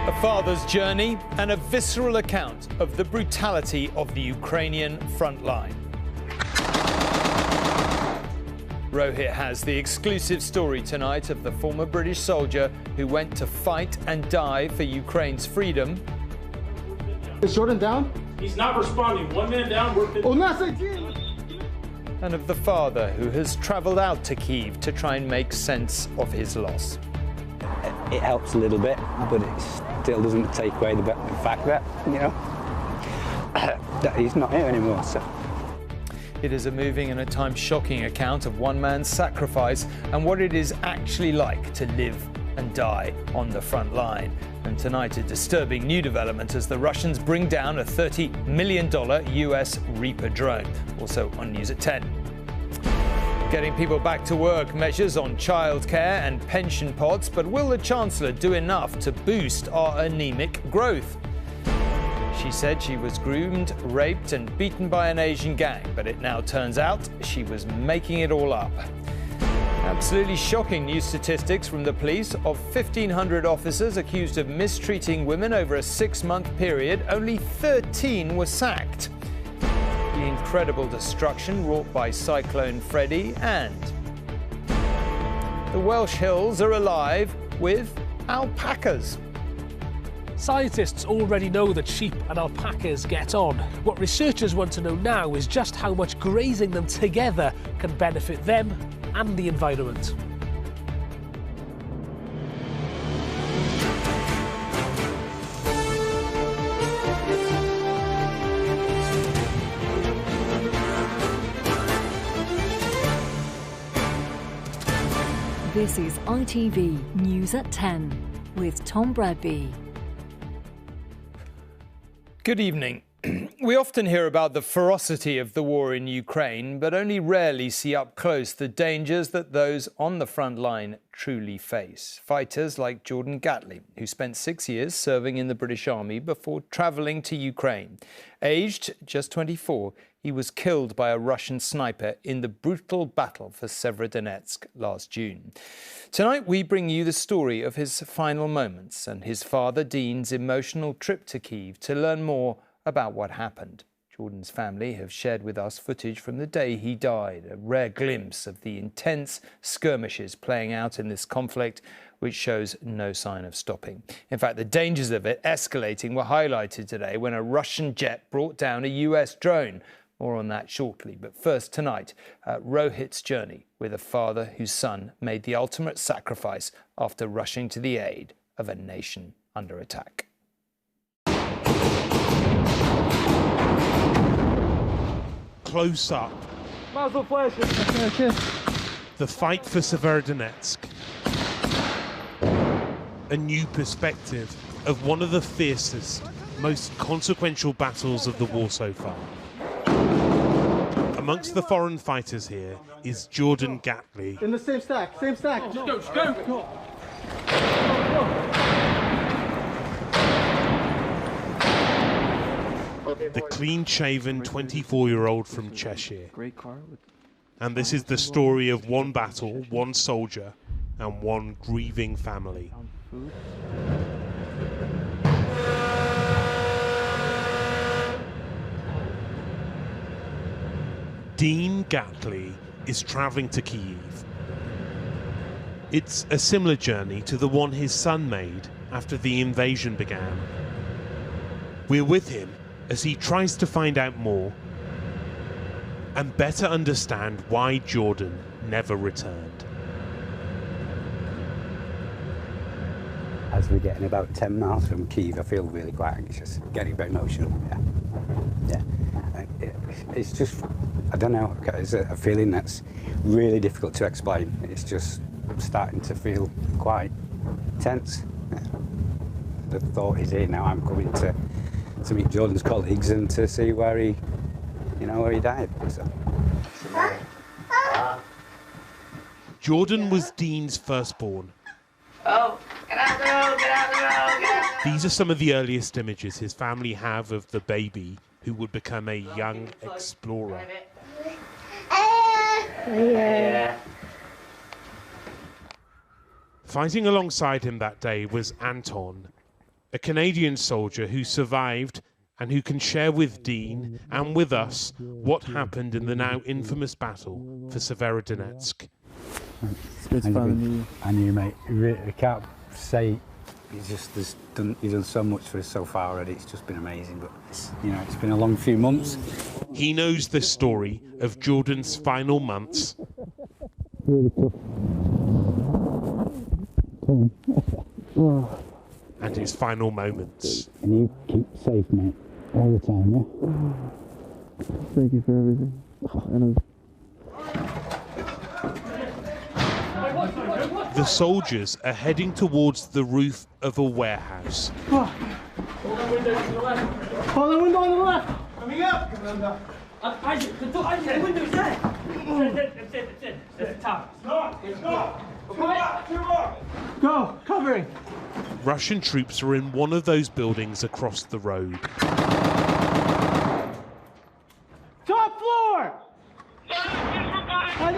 A father's journey and a visceral account of the brutality of the Ukrainian front line. Rohit has the exclusive story tonight of the former British soldier who went to fight and die for Ukraine's freedom. Is Jordan down? He's not responding. One man down, we're... Oh, nice idea! And of the father who has travelled out to Kyiv to try and make sense of his loss. It helps a little bit, but it still doesn't take away the fact that, you know, that he's not here anymore. So. It is a moving and at times shocking account of one man's sacrifice and what it is actually like to live and die on the front line. And tonight, a disturbing new development as the Russians bring down a $30 million US Reaper drone. Also on News at 10. Getting people back to work, measures on childcare and pension pots, but will the Chancellor do enough to boost our anemic growth? She said she was groomed, raped and beaten by an Asian gang, but it now turns out she was making it all up. Absolutely shocking new statistics from the police. Of 1,500 officers accused of mistreating women over a 6-month period, only 13 were sacked. The incredible destruction wrought by Cyclone Freddy, and the Welsh hills are alive with alpacas. Scientists already know that sheep and alpacas get on. What researchers want to know now is just how much grazing them together can benefit them and the environment. This is ITV News at 10 with Tom Bradby. Good evening. We often hear about the ferocity of the war in Ukraine, but only rarely see up close the dangers that those on the front line truly face. Fighters like Jordan Gatley, who spent 6 years serving in the British Army before travelling to Ukraine. Aged just 24, he was killed by a Russian sniper in the brutal battle for Severodonetsk last June. Tonight, we bring you the story of his final moments and his father, Dean's, emotional trip to Kyiv to learn more about what happened. Jordan's family have shared with us footage from the day he died, a rare glimpse of the intense skirmishes playing out in this conflict, which shows no sign of stopping. In fact, the dangers of it escalating were highlighted today when a Russian jet brought down a US drone. More on that shortly. But first tonight, Rohit's journey with a father whose son made the ultimate sacrifice after rushing to the aid of a nation under attack. Close up. The fight for Severodonetsk. A new perspective of one of the fiercest, most consequential battles of the war so far. Amongst the foreign fighters here is Jordan Gatley. In the same stack, same stack. Let's go. The clean-shaven 24-year-old from Cheshire. And this is the story of one battle, one soldier, and one grieving family. Dean Gatley is travelling to Kyiv. It's a similar journey to the one his son made after the invasion began. We're with him as he tries to find out more and better understand why Jordan never returned. As we're getting about 10 miles from Kyiv, I feel really quite anxious, getting very emotional. Yeah. It's just, I don't know, it's a feeling that's really difficult to explain. It's just starting to feel quite tense. The thought is here now, I'm coming to meet Jordan's colleagues and to see where he died. So. Jordan was Dean's firstborn. Oh, get out the road, get out the road, get out the road. These are some of the earliest images his family have of the baby who would become a young explorer. Yeah. Fighting alongside him that day was Anton, a Canadian soldier who survived and who can share with Dean and with us what happened in the now infamous battle for Severodonetsk. It's good to finally meet you. And you, mate. I can't say he's done so much for us so far already. It's just been amazing. But it's been a long few months. He knows the story of Jordan's final months. Really tough. And his final moments. And you keep safe, mate, all the time, yeah? Thank you for everything. The soldiers are heading towards the roof of a warehouse. Hold the window on the left. Coming up. The window's there. That's it. That's top. It's not. Too long. Go. Covering. Russian troops are in one of those buildings across the road. Top floor. I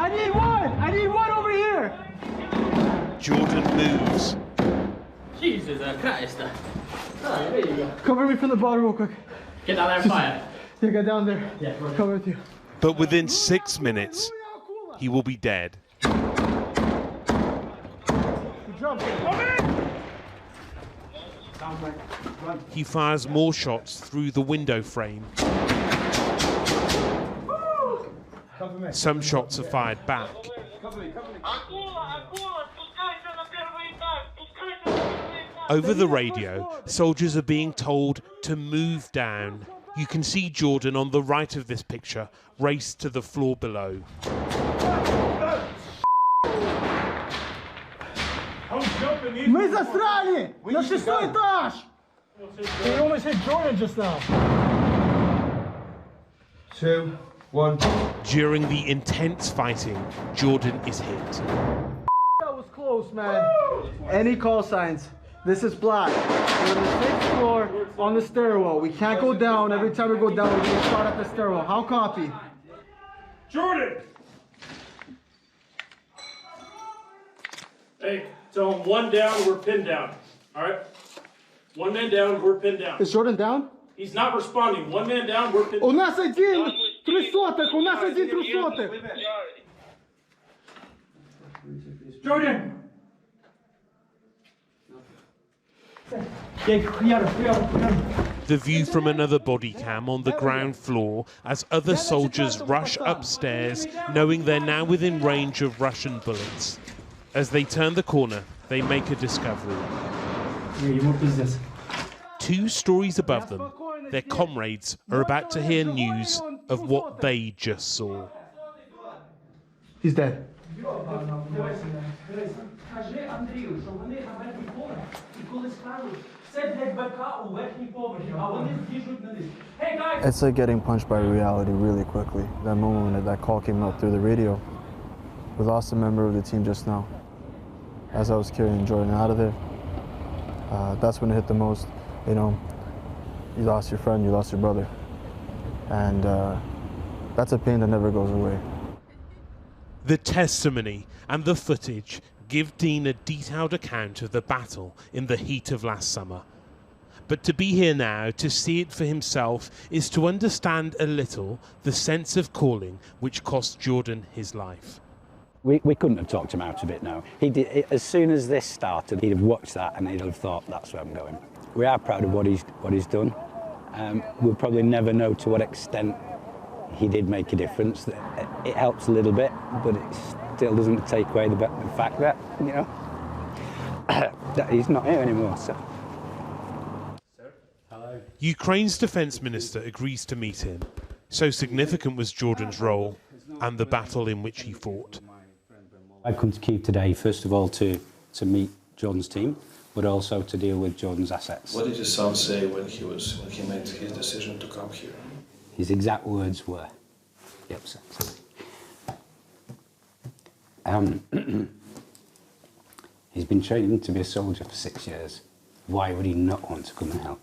need one over here. Jordan moves. Jesus Christ. There you go. Cover me from the bottom real quick. Get down there and fire. Yeah, get down there. Yeah, right. Cover with you. But within 6 minutes, he will be dead. He fires more shots through the window frame. Some shots are fired back. Over the radio, soldiers are being told to move down. You can see Jordan on the right of this picture race to the floor below. Мы застряли! На 6-й этаж! You almost hit Jordan just now. 2, 1. During the intense fighting, Jordan is hit. That was close, man. Any call signs? This is black. We're on the 6th floor on the stairwell. We can't go down. Every time we go down, we get shot at the stairwell. How copy? Jordan! Hey, tell him one down, we're pinned down. All right? One man down, we're pinned down. Is Jordan down? He's not responding. One man down, we're pinned У down. нас один трехсотых! У нас один трехсотых! Jordan! The view from another body cam on the ground floor as other soldiers rush upstairs, knowing they're now within range of Russian bullets. As they turn the corner, they make a discovery. 2 stories above them, their comrades are about to hear news of what they just saw. He's dead. It's like getting punched by reality really quickly. That moment when that call came up through the radio. We lost a member of the team just now. As I was carrying Jordan out of there, that's when it hit the most. You know, you lost your friend, you lost your brother. And that's a pain that never goes away. The testimony and the footage give Dean a detailed account of the battle in the heat of last summer. But to be here now, to see it for himself, is to understand a little the sense of calling which cost Jordan his life. We couldn't have talked him out of it, no. He did, as soon as this started, he'd have watched that and he'd have thought, that's where I'm going. We are proud of what he's done. We'll probably never know to what extent he did make a difference. It helps a little bit, but it still doesn't take away the fact that, you know, that he's not here anymore, so. Ukraine's defence minister agrees to meet him. So significant was Jordan's role and the battle in which he fought. I've come to Kyiv today, first of all, to meet Jordan's team, but also to deal with Jordan's assets. What did your son say when he made his decision to come here? His exact words were, yep, sir. He's been training to be a soldier for 6 years. Why would he not want to come and help?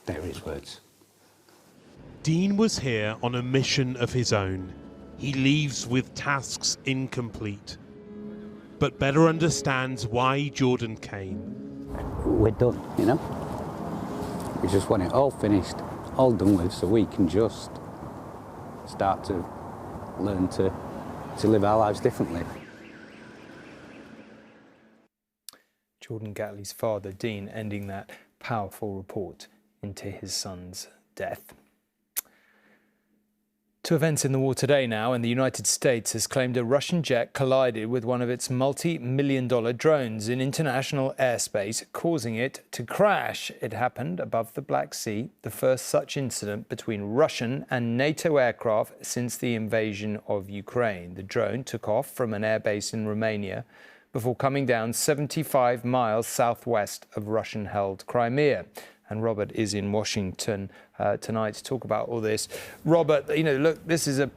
They were his words. Dean was here on a mission of his own. He leaves with tasks incomplete, but better understands why Jordan came. we're done, you know. We just want it all finished, all done with, so we can just start to learn to live our lives differently. Jordan Gatley's father, Dean, ending that powerful report into his son's death. To events in the war today now, and the United States has claimed a Russian jet collided with one of its multi-million-dollar drones in international airspace, causing it to crash. It happened above the Black Sea, the first such incident between Russian and NATO aircraft since the invasion of Ukraine. The drone took off from an airbase in Romania before coming down 75 miles southwest of Russian-held Crimea. And Robert is in Washington tonight to talk about all this. Robert, look, this is a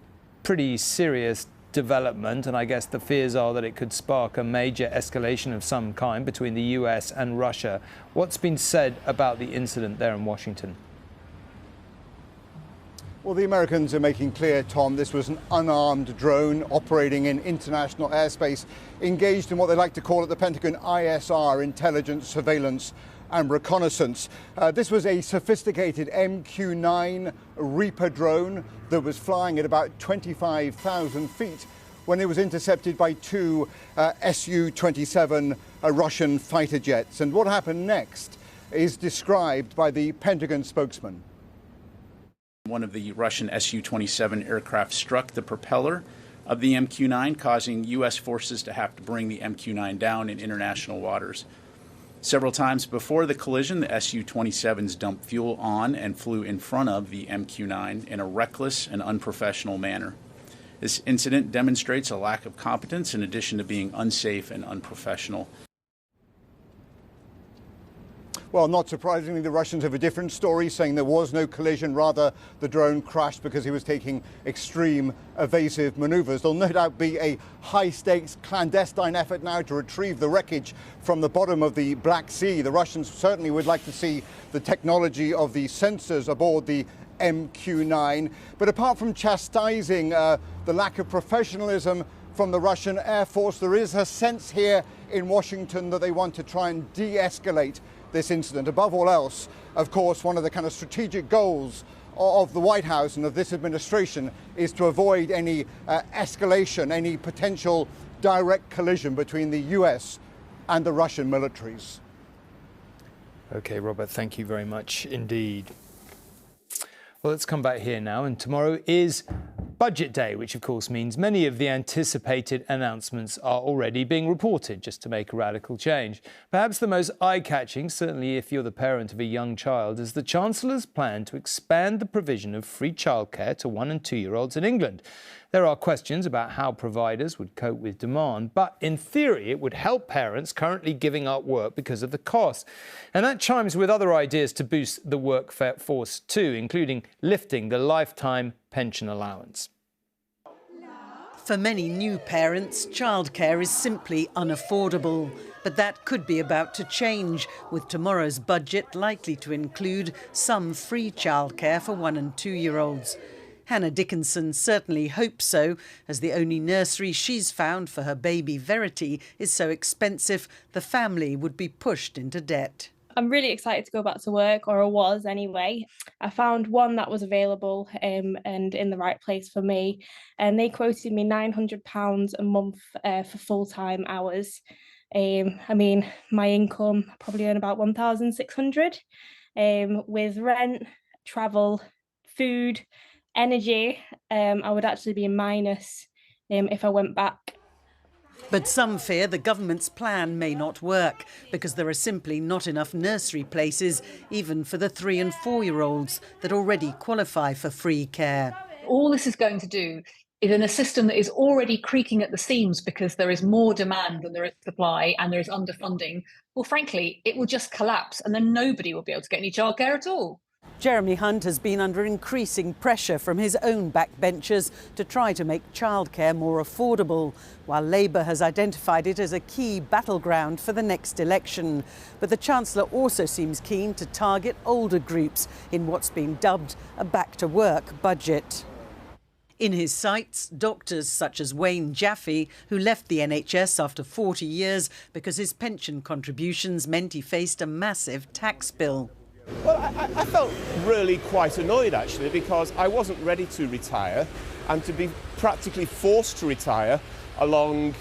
pretty serious development, and I guess the fears are that it could spark a major escalation of some kind between the US and Russia. What's been said about the incident there in Washington? Well, the Americans are making clear, Tom, this was an unarmed drone operating in international airspace, engaged in what they like to call at the Pentagon ISR, intelligence, surveillance and reconnaissance. This was a sophisticated MQ-9 Reaper drone that was flying at about 25,000 feet when it was intercepted by two Su-27 Russian fighter jets. And what happened next is described by the Pentagon spokesman. One of the Russian Su-27 aircraft struck the propeller of the MQ-9, causing U.S. forces to have to bring the MQ-9 down in international waters. Several times before the collision, the Su-27s dumped fuel on and flew in front of the MQ-9 in a reckless and unprofessional manner. This incident demonstrates a lack of competence in addition to being unsafe and unprofessional. Well, not surprisingly, the Russians have a different story, saying there was no collision. Rather, the drone crashed because he was taking extreme evasive maneuvers. There'll no doubt be a high-stakes clandestine effort now to retrieve the wreckage from the bottom of the Black Sea. The Russians certainly would like to see the technology of the sensors aboard the MQ-9. But apart from chastising the lack of professionalism from the Russian Air Force, there is a sense here in Washington that they want to try and de-escalate this incident. Above all else, of course, one of the kind of strategic goals of the White House and of this administration is to avoid any escalation, any potential direct collision between the US and the Russian militaries. OK, Robert, thank you very much indeed. Well, let's come back here now. And tomorrow is Budget Day, which of course means many of the anticipated announcements are already being reported, just to make a radical change. Perhaps the most eye-catching, certainly if you're the parent of a young child, is the Chancellor's plan to expand the provision of free childcare to 1- and 2-year-olds in England. There are questions about how providers would cope with demand, but in theory it would help parents currently giving up work because of the cost. And that chimes with other ideas to boost the workforce too, including lifting the lifetime pension allowance. For many new parents, childcare is simply unaffordable. But that could be about to change, with tomorrow's budget likely to include some free childcare for 1- and 2-year-olds. Hannah Dickinson certainly hopes so, as the only nursery she's found for her baby Verity is so expensive the family would be pushed into debt. I'm really excited to go back to work, or I was anyway. I found one that was available and in the right place for me, and they quoted me £900 a month for full-time hours. I mean, my income, I probably earn about £1,600. With rent, travel, food, energy, I would actually be in minus if I went back. But some fear the government's plan may not work because there are simply not enough nursery places, even for the 3- and 4-year-olds that already qualify for free care. All this is going to do is, in a system that is already creaking at the seams because there is more demand than there is supply and there is underfunding, well, frankly, it will just collapse and then nobody will be able to get any childcare at all. Jeremy Hunt has been under increasing pressure from his own backbenchers to try to make childcare more affordable, while Labour has identified it as a key battleground for the next election. But the Chancellor also seems keen to target older groups in what's been dubbed a back-to-work budget. In his sights, doctors such as Wayne Jaffe, who left the NHS after 40 years because his pension contributions meant he faced a massive tax bill. Well, I felt really quite annoyed, actually, because I wasn't ready to retire, and to be practically forced to retire along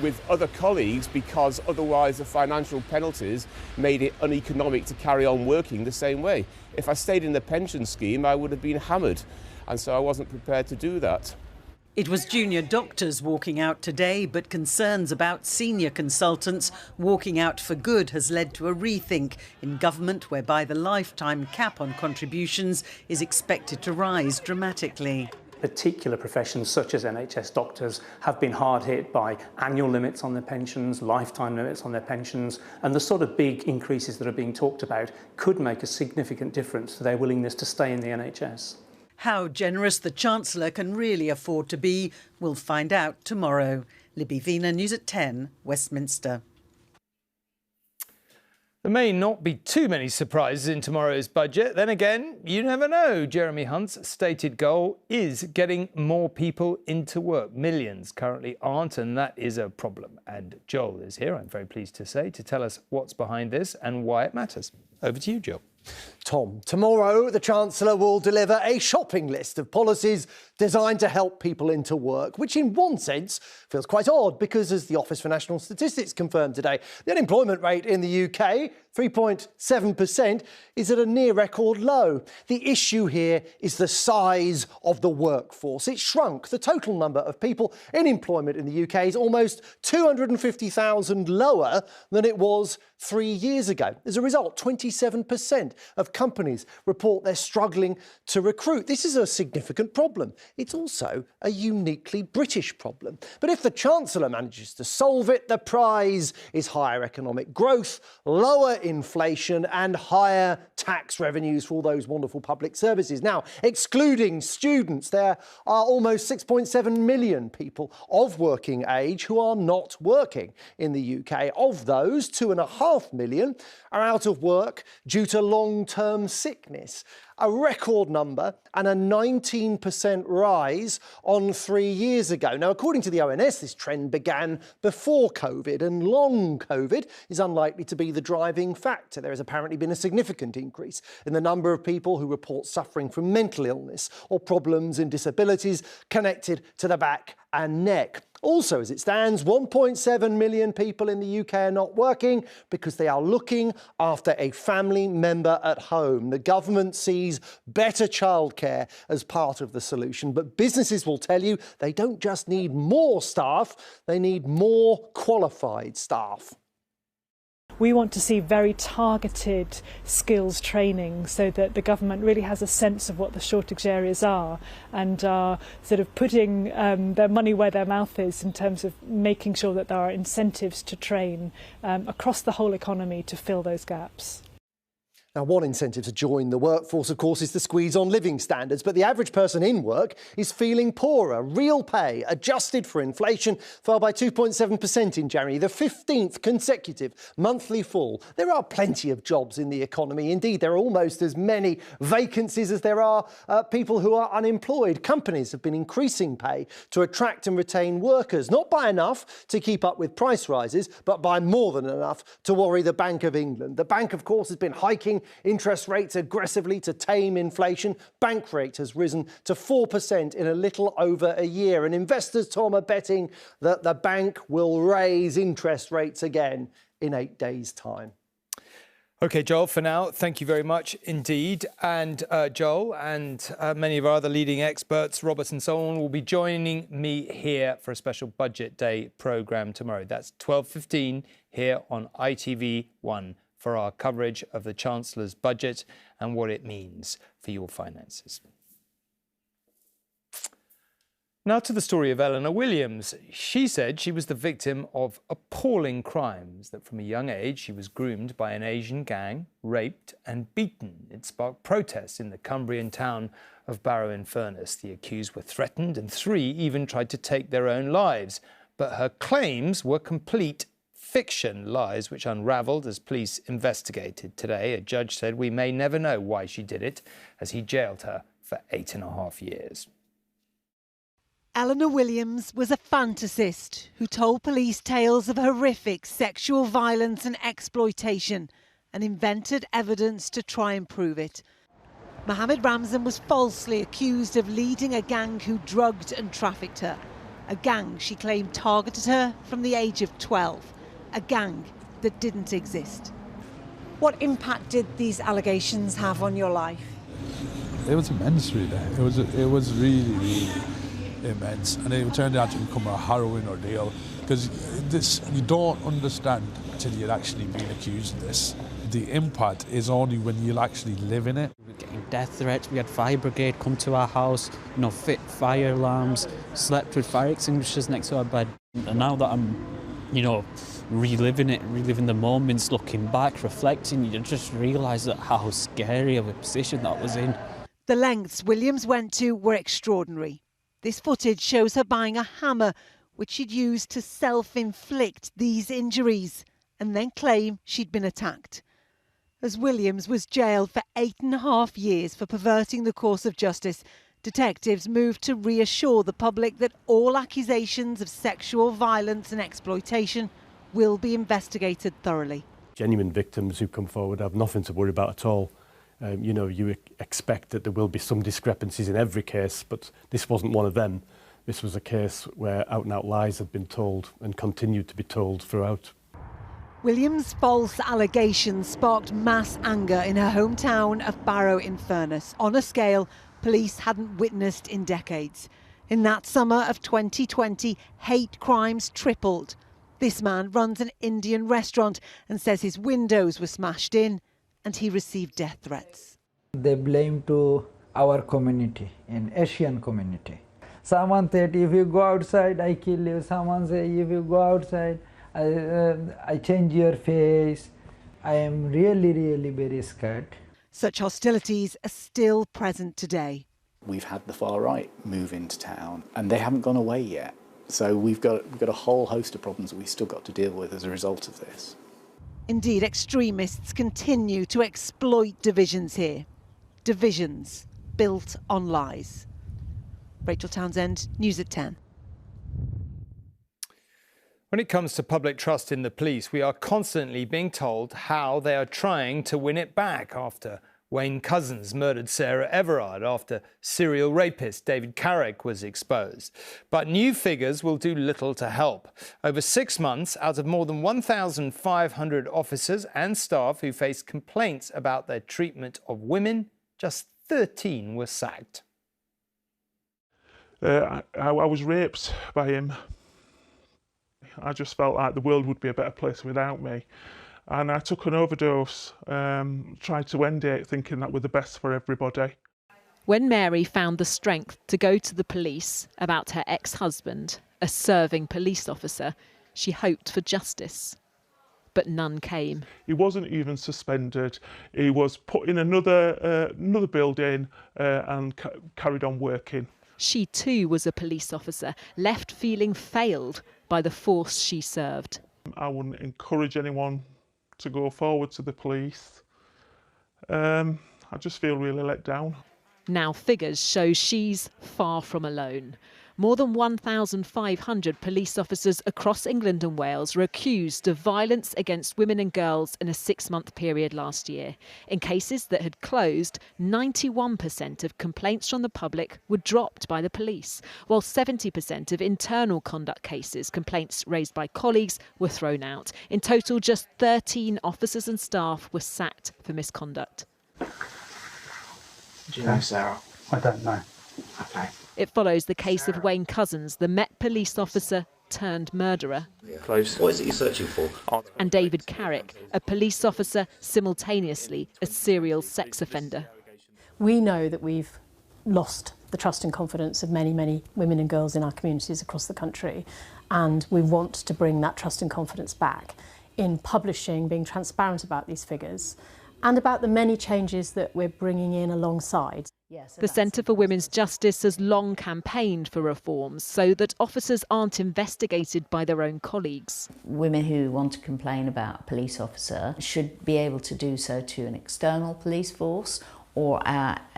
with other colleagues because otherwise the financial penalties made it uneconomic to carry on working the same way. If I stayed in the pension scheme, I would have been hammered, and so I wasn't prepared to do that. It was junior doctors walking out today, but concerns about senior consultants walking out for good has led to a rethink in government whereby the lifetime cap on contributions is expected to rise dramatically. Particular professions such as NHS doctors have been hard hit by annual limits on their pensions, lifetime limits on their pensions, and the sort of big increases that are being talked about could make a significant difference to their willingness to stay in the NHS. How generous the Chancellor can really afford to be, we'll find out tomorrow. Libby Wiener, News at 10, Westminster. There may not be too many surprises in tomorrow's budget. Then again, you never know. Jeremy Hunt's stated goal is getting more people into work. Millions currently aren't, and that is a problem. And Joel is here, I'm very pleased to say, to tell us what's behind this and why it matters. Over to you, Joel. Tom, tomorrow the Chancellor will deliver a shopping list of policies designed to help people into work, which in one sense feels quite odd because, as the Office for National Statistics confirmed today, the unemployment rate in the UK, 3.7%, is at a near record low. The issue here is the size of the workforce. It shrunk. The total number of people in employment in the UK is almost 250,000 lower than it was 3 years ago. As a result, 27% of companies report they're struggling to recruit. This is a significant problem. It's also a uniquely British problem. But if the Chancellor manages to solve it, the prize is higher economic growth, lower inflation and higher tax revenues for all those wonderful public services. Now, excluding students, there are almost 6.7 million people of working age who are not working in the UK. Of those, 2.5 million are out of work due to long-term sickness. A record number and a 19% rise on 3 years ago. Now, according to the ONS, this trend began before COVID, and long COVID is unlikely to be the driving factor. There has apparently been a significant increase in the number of people who report suffering from mental illness or problems and disabilities connected to the back and neck. Also, as it stands, 1.7 million people in the UK are not working because they are looking after a family member at home. The government sees better childcare as part of the solution, but businesses will tell you they don't just need more staff, they need more qualified staff. We want to see very targeted skills training so that the government really has a sense of what the shortage areas are and are sort of putting their money where their mouth is in terms of making sure that there are incentives to train across the whole economy to fill those gaps. Now, one incentive to join the workforce, of course, is the squeeze on living standards, but the average person in work is feeling poorer. Real pay, adjusted for inflation, fell by 2.7% in January, the 15th consecutive monthly fall. There are plenty of jobs in the economy. Indeed, there are almost as many vacancies as there are people who are unemployed. Companies have been increasing pay to attract and retain workers, not by enough to keep up with price rises, but by more than enough to worry the Bank of England. The bank, of course, has been hiking interest rates aggressively to tame inflation. Bank rate has risen to 4% in a little over a year. And investors, Tom, are betting that the bank will raise interest rates again in 8 days' time. OK, Joel, for now, thank you very much indeed. And Joel and many of our other leading experts, Roberts and so on, will be joining me here for a special Budget Day programme tomorrow. That's 12:15 here on ITV1 for our coverage of the Chancellor's budget and what it means for your finances. Now to the story of Eleanor Williams. She said she was the victim of appalling crimes, that from a young age she was groomed by an Asian gang, raped and beaten. It sparked protests in the Cumbrian town of Barrow-in-Furness. The accused were threatened and 3 even tried to take their own lives. But her claims were complete fiction, lies which unravelled as police investigated. Today, a judge said we may never know why she did it, as he jailed her for 8.5 years. Eleanor Williams was a fantasist who told police tales of horrific sexual violence and exploitation and invented evidence to try and prove it. Mohammed Ramzan was falsely accused of leading a gang who drugged and trafficked her. A gang she claimed targeted her from the age of 12. A gang that didn't exist. What impact did these allegations have on your life? It was immense, really. It was really, really immense, and it turned out to become a harrowing ordeal because this you don't understand until you're actually being accused of this. The impact is only when you'll actually live in it. We were getting death threats. We had fire brigade come to our house, fit fire alarms, slept with fire extinguishers next to our bed. And now that I'm, reliving the moments, looking back, reflecting, you just realise that how scary of a position that was in. The lengths Williams went to were extraordinary. This footage shows her buying a hammer, which she'd used to self-inflict these injuries and then claim she'd been attacked. As Williams was jailed for 8.5 years for perverting the course of justice, detectives moved to reassure the public that all accusations of sexual violence and exploitation will be investigated thoroughly. Genuine victims who come forward have nothing to worry about at all. You expect that there will be some discrepancies in every case, but this wasn't one of them. This was a case where out-and-out lies had been told and continued to be told throughout. Williams' false allegations sparked mass anger in her hometown of Barrow-in-Furness on a scale police hadn't witnessed in decades. In that summer of 2020, hate crimes tripled. This man runs an Indian restaurant and says his windows were smashed in and he received death threats. They blame to our community, an Asian community. Someone said, if you go outside, I kill you. Someone said, if you go outside, I change your face. I am really, really very scared. Such hostilities are still present today. We've had the far right move into town and they haven't gone away yet. So we've got a whole host of problems that we've still got to deal with as a result of this. Indeed, extremists continue to exploit divisions here. Divisions built on lies. Rachel Townsend, News at 10. When it comes to public trust in the police, we are constantly being told how they are trying to win it back after Wayne Couzens murdered Sarah Everard, after serial rapist David Carrick was exposed. But new figures will do little to help. Over 6 months, out of more than 1,500 officers and staff who faced complaints about their treatment of women, just 13 were sacked. I was raped by him. I just felt like the world would be a better place without me. And I took an overdose, tried to end it, thinking that were the best for everybody. When Mary found the strength to go to the police about her ex-husband, a serving police officer, she hoped for justice. But none came. He wasn't even suspended. He was put in another building and carried on working. She too was a police officer, left feeling failed by the force she served. I wouldn't encourage anyone to go forward to the police. I just feel really let down. Now figures show she's far from alone. More than 1,500 police officers across England and Wales were accused of violence against women and girls in a 6-month period last year. In cases that had closed, 91% of complaints from the public were dropped by the police, while 70% of internal conduct cases, complaints raised by colleagues, were thrown out. In total, just 13 officers and staff were sacked for misconduct. Do you know Sarah? I don't know. Okay. It follows the case of Wayne Couzens, the Met police officer turned murderer. Close. What is it you're searching for? And David Carrick, a police officer simultaneously a serial sex offender. We know that we've lost the trust and confidence of many, many women and girls in our communities across the country, and we want to bring that trust and confidence back in publishing, being transparent about these figures and about the many changes that we're bringing in alongside. The Centre for Women's Justice has long campaigned for reforms so that officers aren't investigated by their own colleagues. Women who want to complain about a police officer should be able to do so to an external police force or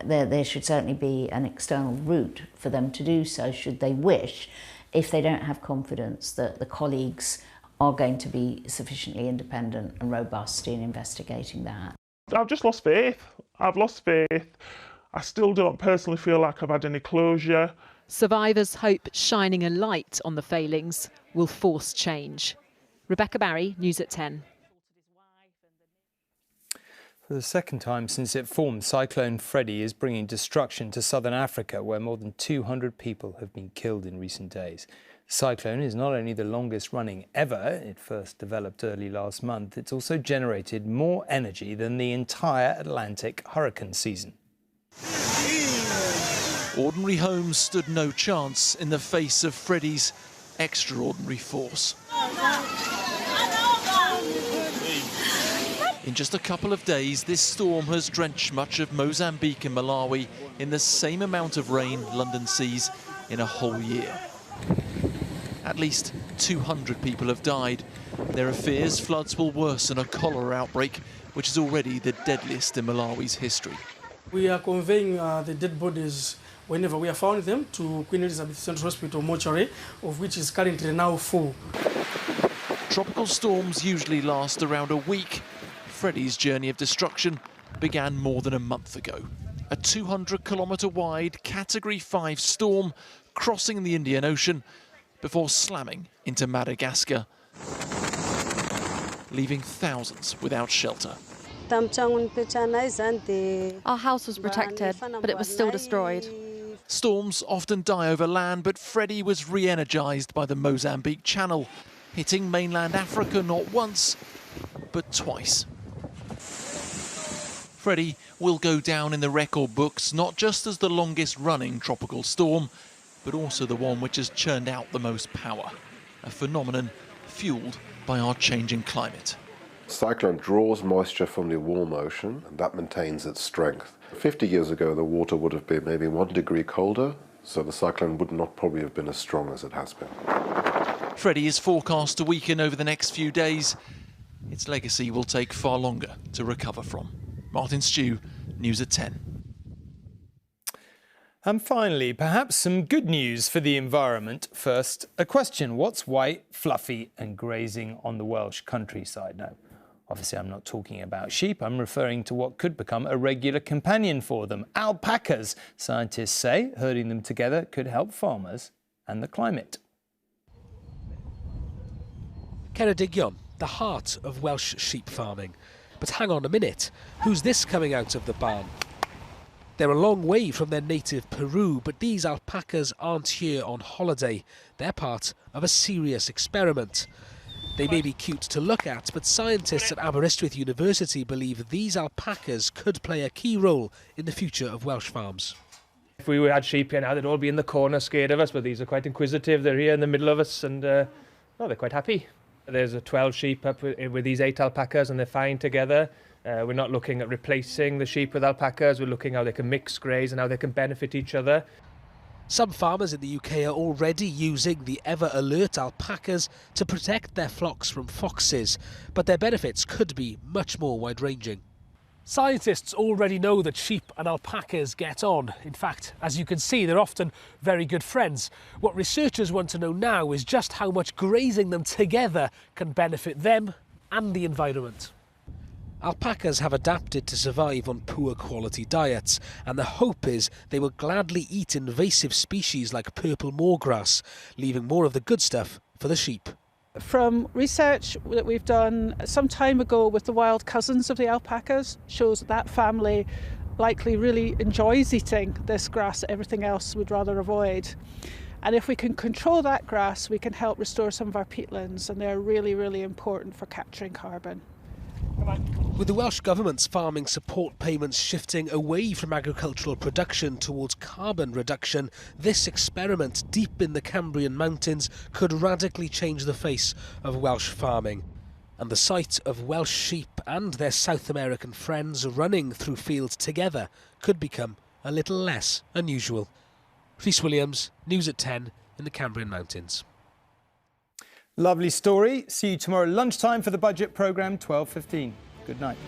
there should certainly be an external route for them to do so, should they wish, if they don't have confidence that the colleagues are going to be sufficiently independent and robust in investigating that. I've just lost faith. I've lost faith. I still don't personally feel like I've had any closure. Survivors hope shining a light on the failings will force change. Rebecca Barry, News at 10. For the second time since it formed, Cyclone Freddy is bringing destruction to southern Africa, where more than 200 people have been killed in recent days. The cyclone is not only the longest running ever, it first developed early last month, it's also generated more energy than the entire Atlantic hurricane season. Ordinary homes stood no chance in the face of Freddy's extraordinary force. In just a couple of days, this storm has drenched much of Mozambique and Malawi in the same amount of rain London sees in a whole year. At least 200 people have died. There are fears floods will worsen a cholera outbreak, which is already the deadliest in Malawi's history. We are conveying the dead bodies, whenever we have found them, to Queen Elizabeth Central Hospital mortuary, of which is currently now full. Tropical storms usually last around a week. Freddy's journey of destruction began more than a month ago. A 200-kilometre wide Category 5 storm crossing the Indian Ocean before slamming into Madagascar, leaving thousands without shelter. Our house was protected, but it was still destroyed. Storms often die over land, but Freddy was re-energised by the Mozambique Channel, hitting mainland Africa not once, but twice. Freddy will go down in the record books not just as the longest-running tropical storm, but also the one which has churned out the most power, a phenomenon fuelled by our changing climate. The cyclone draws moisture from the warm ocean, and that maintains its strength. 50 years ago, the water would have been maybe 1 degree colder, so the cyclone would not probably have been as strong as it has been. Freddy is forecast to weaken over the next few days. Its legacy will take far longer to recover from. Martin Stew, News at 10. And finally, perhaps some good news for the environment. First, a question. What's white, fluffy and grazing on the Welsh countryside? Now, obviously, I'm not talking about sheep. I'm referring to what could become a regular companion for them. Alpacas, scientists say. Herding them together could help farmers and the climate. Ceredigion, the heart of Welsh sheep farming. But hang on a minute, who's this coming out of the barn? They're a long way from their native Peru, but these alpacas aren't here on holiday. They're part of a serious experiment. They may be cute to look at, but scientists at Aberystwyth University believe these alpacas could play a key role in the future of Welsh farms. If we had sheep here now, they'd all be in the corner scared of us, but these are quite inquisitive. They're here in the middle of us and they're quite happy. There's 12 sheep up with these 8 alpacas and they're fine together. We're not looking at replacing the sheep with alpacas. We're looking how they can mix graze and how they can benefit each other. Some farmers in the UK are already using the ever-alert alpacas to protect their flocks from foxes, but their benefits could be much more wide-ranging. Scientists already know that sheep and alpacas get on. In fact, as you can see, they're often very good friends. What researchers want to know now is just how much grazing them together can benefit them and the environment. Alpacas have adapted to survive on poor quality diets, and the hope is they will gladly eat invasive species like purple moorgrass, leaving more of the good stuff for the sheep. From research that we've done some time ago with the wild cousins of the alpacas, shows that family likely really enjoys eating this grass that everything else would rather avoid. And if we can control that grass, we can help restore some of our peatlands, and they're really, really important for capturing carbon. With the Welsh Government's farming support payments shifting away from agricultural production towards carbon reduction, this experiment deep in the Cambrian mountains could radically change the face of Welsh farming. And the sight of Welsh sheep and their South American friends running through fields together could become a little less unusual. Rhys Williams, News at 10 in the Cambrian mountains. Lovely story. See you tomorrow lunchtime for the budget programme, 12:15. Good night.